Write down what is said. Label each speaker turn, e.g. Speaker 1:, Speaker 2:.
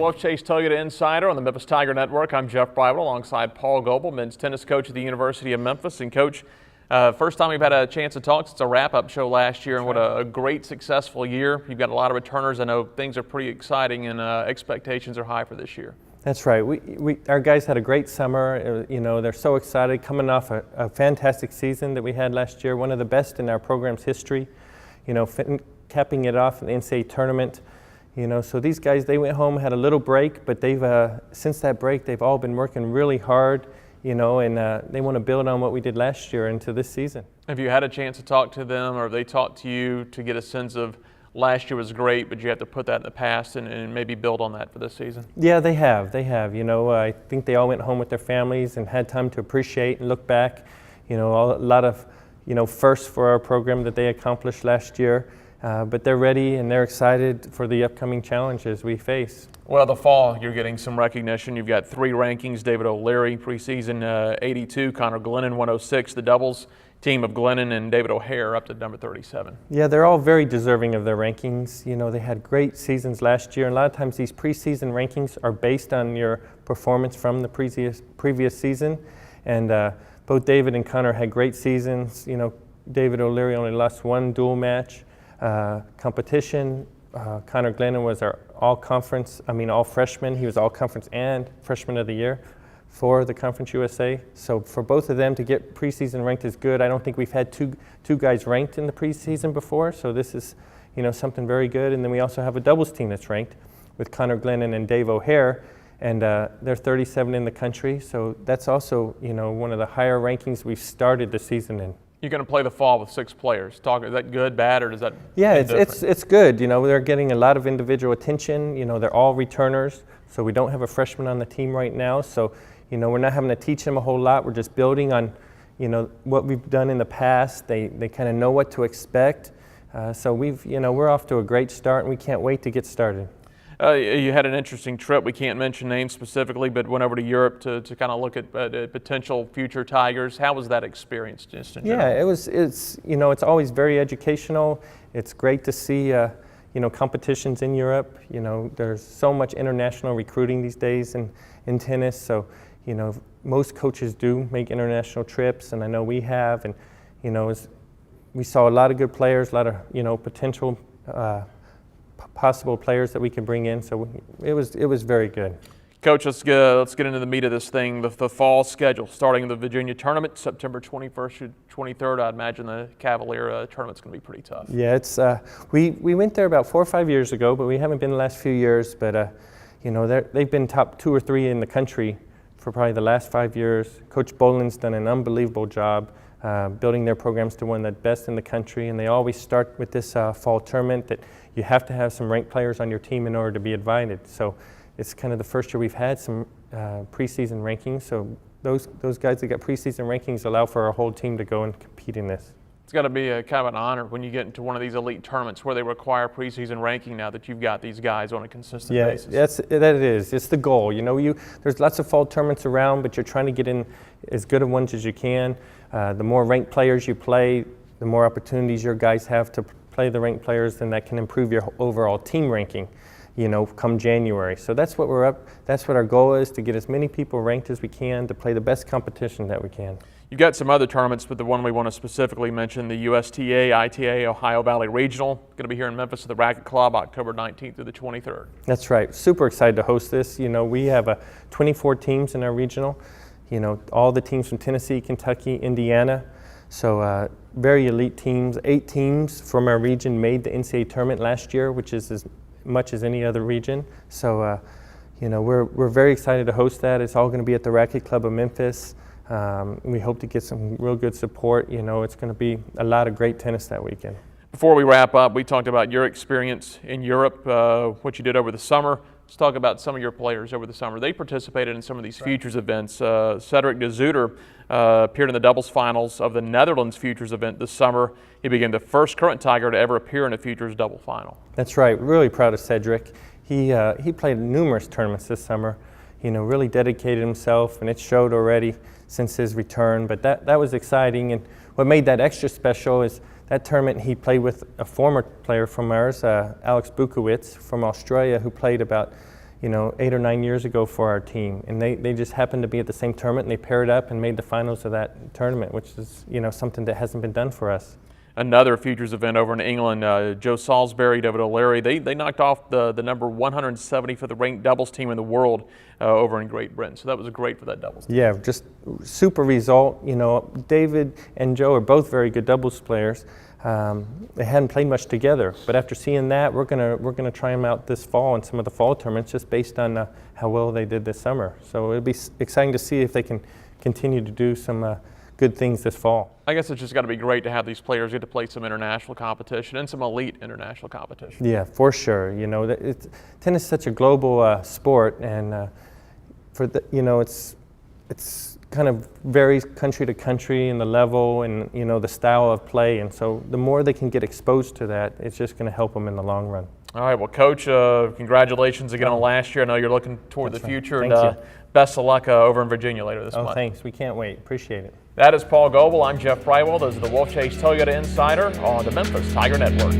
Speaker 1: Wolfchase Toyota Insider on the Memphis Tiger Network. I'm Jeff Brightwell alongside Paul Goebel, men's tennis coach at the University of Memphis. And Coach, first time we've had a chance to talk since a wrap-up show last year, and what a great, successful year. You've got a lot of returners. I know things are pretty exciting, and expectations are high for this year. That's right.
Speaker 2: Our guys had a great summer. You know, they're so excited coming off a fantastic season that we had last year, one of the best in our program's history. You know, capping it off in the NCAA tournament. You know, so these guys, they went home, had a little break, but they've since that break, they've all been working really hard, you know, and they want to build on what we did last year into this season.
Speaker 1: Have you had a chance to talk to them, or have they talked to you to get a sense of last year was great, but you have to put that in the past and maybe build on that for this season?
Speaker 2: Yeah, they have. You know, I think they all went home with their families and had time to appreciate and look back. You know, a lot of, you know, firsts for our program that they accomplished last year. But they're ready and they're excited for the upcoming challenges we face.
Speaker 1: Well, the fall, you're getting some recognition. You've got 3 rankings: David O'Leary, preseason 82, Connor Glennon, 106, the doubles team of Glennon and David O'Hare up to number 37.
Speaker 2: Yeah, they're all very deserving of their rankings. You know, they had great seasons last year, and a lot of times these preseason rankings are based on your performance from the previous season. And both David and Connor had great seasons. You know, David O'Leary only lost 1 dual match competition. Connor Glennon was our all freshman. He was all conference and freshman of the year for the Conference USA. So for both of them to get preseason ranked is good. I don't think we've had two guys ranked in the preseason before, so this is, you know, something very good. And then we also have a doubles team that's ranked with Connor Glennon and Dave O'Hare, and they're 37 in the country. So that's also, you know, one of the higher rankings we've started the season in.
Speaker 1: You're going to play the fall with 6 players. Is that good, bad, or does that?
Speaker 2: Yeah, it's good. You know, they're getting a lot of individual attention. You know, they're all returners, so we don't have a freshman on the team right now. So, you know, we're not having to teach them a whole lot. We're just building on, you know, what we've done in the past. They kind of know what to expect. So we're off to a great start, and we can't wait to get started.
Speaker 1: You had an interesting trip. We can't mention names specifically, but went over to Europe to kind of look at potential future Tigers. How was that experience just in general?
Speaker 2: Yeah, it's always very educational. It's great to see, you know, competitions in Europe. You know, there's so much international recruiting these days in tennis. So, you know, most coaches do make international trips, and I know we have. And, you know, we saw a lot of good players, a lot of, you know, potential possible players that we can bring in, so it was very good.
Speaker 1: Coach, let's get into the meat of this thing. The fall schedule, starting the Virginia tournament, September 21st through 23rd. I'd imagine the Cavalier tournament's going to be pretty tough.
Speaker 2: Yeah, it's we went there about 4 or 5 years ago, but we haven't been the last few years. But you know, they've been top 2 or 3 in the country for probably the last 5 years. Coach Boland's done an unbelievable job building their programs to one of the best in the country, and they always start with this fall tournament that you have to have some ranked players on your team in order to be invited. So it's kind of the first year we've had some preseason rankings. So those guys that got preseason rankings allow for our whole team to go and compete in this.
Speaker 1: It's got to be a kind of an honor when you get into one of these elite tournaments where they require preseason ranking now that you've got these guys on a consistent basis.
Speaker 2: Yeah, that it is. It's the goal. You know, there's lots of fall tournaments around, but you're trying to get in as good of ones as you can. The more ranked players you play, the more opportunities your guys have to play the ranked players, then that can improve your overall team ranking, you know, come January. So that's what that's what our goal is, to get as many people ranked as we can to play the best competition that we can.
Speaker 1: You've got some other tournaments, but the one we want to specifically mention, the USTA, ITA, Ohio Valley Regional, going to be here in Memphis at the Racket Club, October 19th through the 23rd.
Speaker 2: That's right. Super excited to host this. You know, we have 24 teams in our regional. You know, all the teams from Tennessee, Kentucky, Indiana. So very elite teams. 8 teams from our region made the NCAA tournament last year, which is as much as any other region. So, you know, we're very excited to host that. It's all going to be at the Racket Club of Memphis. We hope to get some real good support. You know, it's going to be a lot of great tennis that weekend.
Speaker 1: Before we wrap up, we talked about your experience in Europe, what you did over the summer. Let's talk about some of your players over the summer. They participated in some of these Futures events. Cedric de Zutter appeared in the doubles finals of the Netherlands Futures event this summer. He became the first current Tiger to ever appear in a Futures double final.
Speaker 2: That's right. Really proud of Cedric. He played numerous tournaments this summer. You know, really dedicated himself, and it showed already since his return. But that was exciting, and what made that extra special is that tournament he played with a former player from ours, Alex Bukowicz from Australia, who played about, 8 or 9 years ago for our team, and they just happened to be at the same tournament, and they paired up and made the finals of that tournament, which is something that hasn't been done for us.
Speaker 1: Another futures event over in England, Joe Salisbury, David O'Leary, they knocked off the number 175th ranked doubles team in the world over in Great Britain. So that was great for that doubles team.
Speaker 2: Yeah, just super result. David and Joe are both very good doubles players. They hadn't played much together, but after seeing that, we're gonna try them out this fall in some of the fall tournaments, just based on how well they did this summer. So it'll be exciting to see if they can continue to do some good things this fall.
Speaker 1: I guess it's just got to be great to have these players get to play some international competition and some elite international competition.
Speaker 2: Yeah, for sure. Tennis is such a global sport, and it's kind of varies country to country and the level and the style of play, and so the more they can get exposed to that, it's just going to help them in the long run.
Speaker 1: All right, well, Coach, congratulations again on last year. I know you're looking toward the future,
Speaker 2: Thank
Speaker 1: and
Speaker 2: you.
Speaker 1: Best of luck over in Virginia later this month.
Speaker 2: Oh, thanks. We can't wait. Appreciate it.
Speaker 1: That is Paul Goebel. I'm Jeff Brightwell. Those are the Wolfchase Toyota Insider on the Memphis Tiger Network.